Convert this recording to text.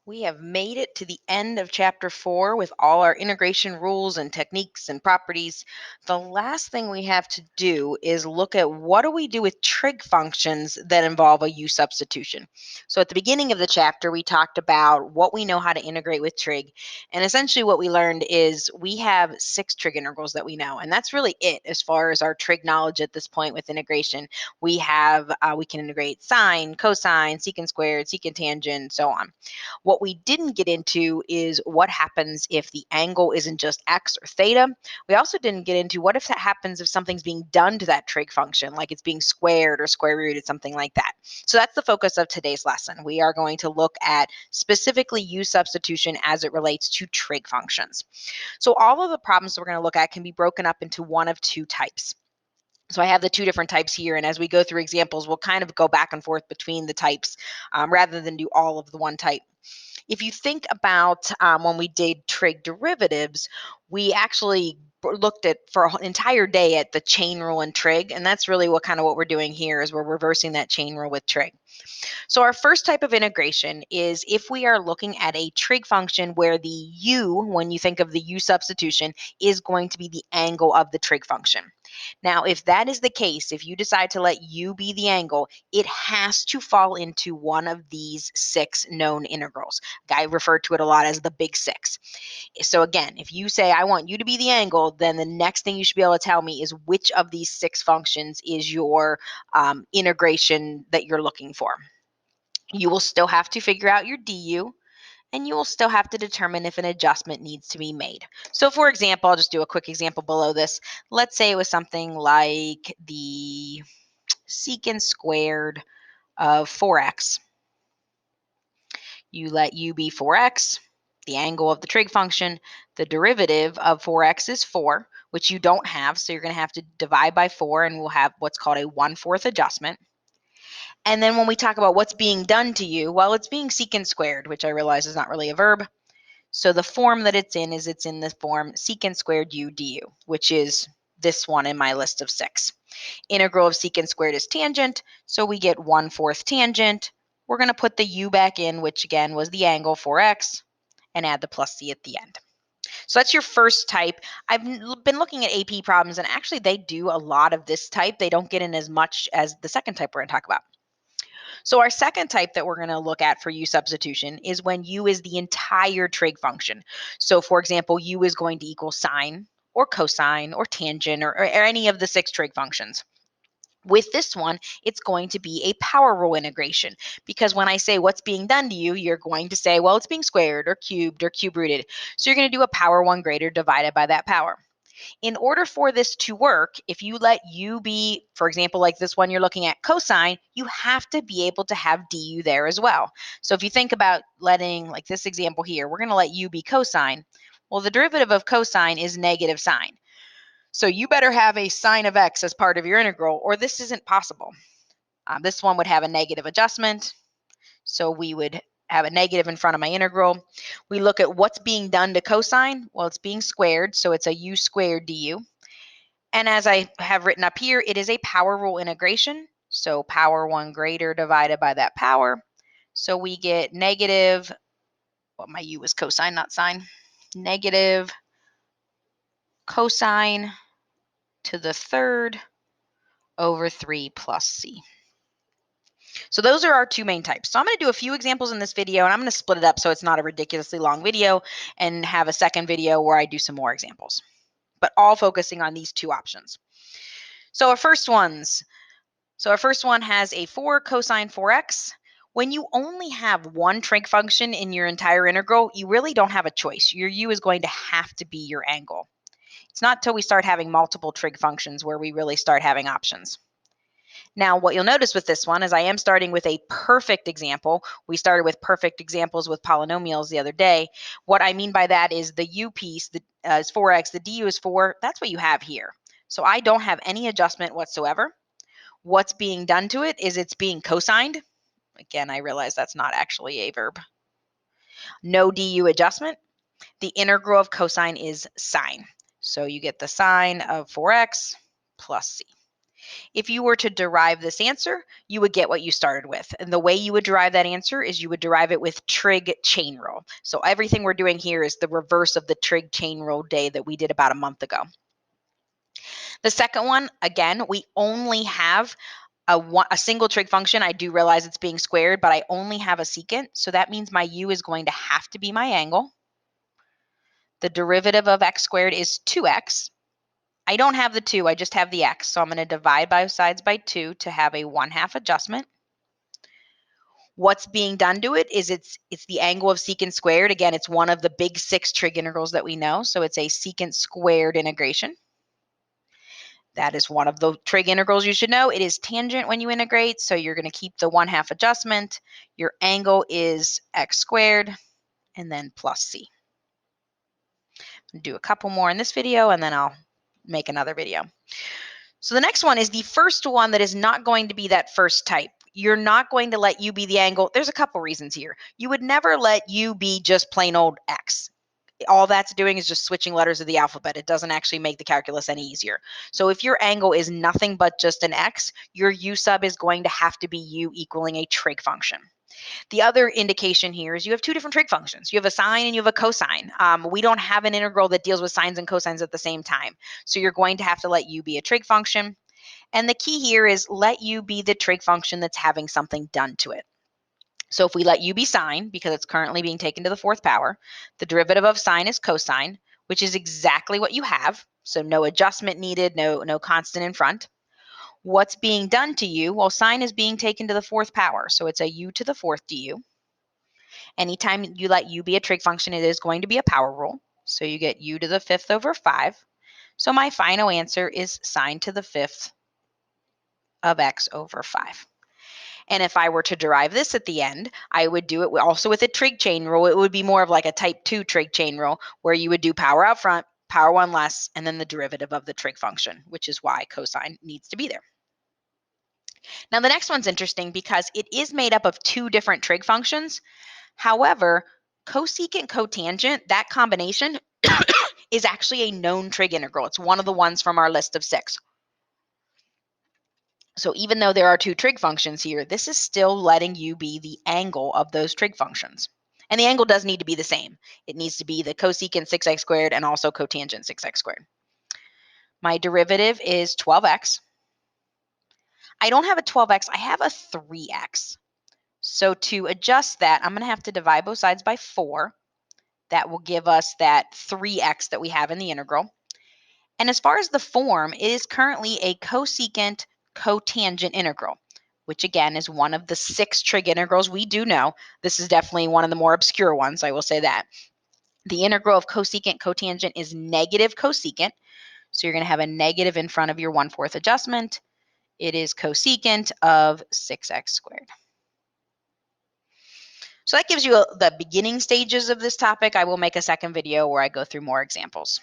We have made it to the end of chapter 4 with all our integration rules and techniques and properties. The last thing we have to do is look at what do we do with trig functions that involve a u substitution. So at the beginning of the chapter, we talked about what we know how to integrate with trig. And essentially what we learned is we have 6 trig integrals that we know. And that's really it as far as our trig knowledge at this point with integration. We can integrate sine, cosine, secant squared, secant tangent, so on. What we didn't get into is what happens if the angle isn't just x or theta. We also didn't get into what if that happens if something's being done to that trig function, like it's being squared or square rooted, something like that. So that's the focus of today's lesson. We are going to look at specifically u substitution as it relates to trig functions. So all of the problems we're going to look at can be broken up into one of two types. So I have the two different types here, and as we go through examples, we'll kind of go back and forth between the types rather than do all of the one type. If you think about when we did trig derivatives, we actually looked at for an entire day at the chain rule in trig, and that's really what we're doing here is we're reversing that chain rule with trig. So our first type of integration is if we are looking at a trig function where the u, when you think of the u substitution, is going to be the angle of the trig function. Now, if that is the case, if you decide to let u be the angle, it has to fall into one of these 6 known integrals. I refer to it a lot as the big 6. So again, if you say I want u to be the angle, then the next thing you should be able to tell me is which of these 6 functions is your integration that you're looking for. You will still have to figure out your du, and you will still have to determine if an adjustment needs to be made. So for example, I'll just do a quick example below this. Let's say it was something like the secant squared of 4x. You let u be 4x, the angle of the trig function. The derivative of 4x is 4, which you don't have, so you're going to have to divide by 4, and we'll have what's called a 1/4 adjustment. And then when we talk about what's being done to you, well, it's being secant squared, which I realize is not really a verb. So the form that it's in the form secant squared u du, which is this one in my list of 6. Integral of secant squared is tangent, so we get 1/4 tangent. We're going to put the u back in, which again was the angle 4x, and add the plus c at the end. So that's your first type. I've been looking at AP problems, and actually they do a lot of this type. They don't get in as much as the second type we're going to talk about. So our second type that we're going to look at for u substitution is when u is the entire trig function. So for example, u is going to equal sine or cosine or tangent or any of the 6 trig functions. With this one, it's going to be a power rule integration, because when I say what's being done to you, you're going to say, well, it's being squared or cubed or cube rooted. So you're going to do a power 1 greater divided by that power. In order for this to work, if you let u be, for example, like this one you're looking at cosine, you have to be able to have du there as well. So if you think about letting, like this example here, we're going to let u be cosine. Well, the derivative of cosine is negative sine. So you better have a sine of x as part of your integral, or this isn't possible. This one would have a negative adjustment. So we would have a negative in front of my integral. We look at what's being done to cosine. Well, it's being squared, so it's a u squared du. And as I have written up here, it is a power rule integration. So power 1 greater divided by that power. So we get negative, well, my u was cosine, not sine, negative cosine to the third over 3 plus c. So those are our 2 main types. So I'm going to do a few examples in this video, and I'm going to split it up so it's not a ridiculously long video and have a second video where I do some more examples, but all focusing on these 2 options. So our first one has a 4 cosine 4x. When you only have one trig function in your entire integral, you really don't have a choice. Your u is going to have to be your angle. It's not till we start having multiple trig functions where we really start having options. Now, what you'll notice with this one is I am starting with a perfect example. We started with perfect examples with polynomials the other day. What I mean by that is the u piece is 4x, the du is 4. That's what you have here. So I don't have any adjustment whatsoever. What's being done to it is it's being cosigned. Again, I realize that's not actually a verb. No du adjustment. The integral of cosine is sine. So you get the sine of 4x plus c. If you were to derive this answer, you would get what you started with. And the way you would derive that answer is you would derive it with trig chain rule. So everything we're doing here is the reverse of the trig chain rule day that we did about a month ago. The second one, again, we only have a single trig function. I do realize it's being squared, but I only have a secant. So that means my u is going to have to be my angle. The derivative of x squared is 2x. I don't have the 2, I just have the x. So I'm going to divide both sides by 2 to have a 1/2 adjustment. What's being done to it is it's the angle of secant squared. Again, it's one of the big 6 trig integrals that we know. So it's a secant squared integration. That is one of the trig integrals you should know. It is tangent when you integrate, so you're going to keep the 1/2 adjustment. Your angle is x squared, and then plus c. I'll do a couple more in this video, and then I'll make another video. So the next one is the first one that is not going to be that first type. You're not going to let u be the angle. There's a couple reasons here. You would never let u be just plain old x. All that's doing is just switching letters of the alphabet. It doesn't actually make the calculus any easier. So if your angle is nothing but just an x, your u sub is going to have to be u equaling a trig function. The other indication here is you have two different trig functions. You have a sine and you have a cosine. We don't have an integral that deals with sines and cosines at the same time. So you're going to have to let u be a trig function. And the key here is let u be the trig function that's having something done to it. So if we let u be sine, because it's currently being taken to the 4th power, the derivative of sine is cosine, which is exactly what you have. So no adjustment needed, no constant in front. What's being done to u? Well, sine is being taken to the 4th power, so it's a u to the 4th du. Anytime you let u be a trig function, it is going to be a power rule. So you get u to the 5th over 5. So my final answer is sine to the 5th of x over 5. And if I were to derive this at the end, I would do it also with a trig chain rule. It would be more of like a type 2 trig chain rule where you would do power out front, power 1 less, and then the derivative of the trig function, which is why cosine needs to be there. Now the next one's interesting because it is made up of 2 different trig functions. However, cosecant, cotangent, that combination is actually a known trig integral. It's one of the ones from our list of 6. So even though there are 2 trig functions here, this is still letting u be the angle of those trig functions. And the angle does need to be the same. It needs to be the cosecant 6x squared and also cotangent 6x squared. My derivative is 12x. I don't have a 12x, I have a 3x. So to adjust that, I'm going to have to divide both sides by 4. That will give us that 3x that we have in the integral. And as far as the form, it is currently a cosecant cotangent integral, which again is one of the 6 trig integrals we do know. This is definitely one of the more obscure ones, I will say that. The integral of cosecant cotangent is negative cosecant. So you're going to have a negative in front of your 1/4 adjustment. It is cosecant of 6x squared. So that gives you the beginning stages of this topic. I will make a second video where I go through more examples.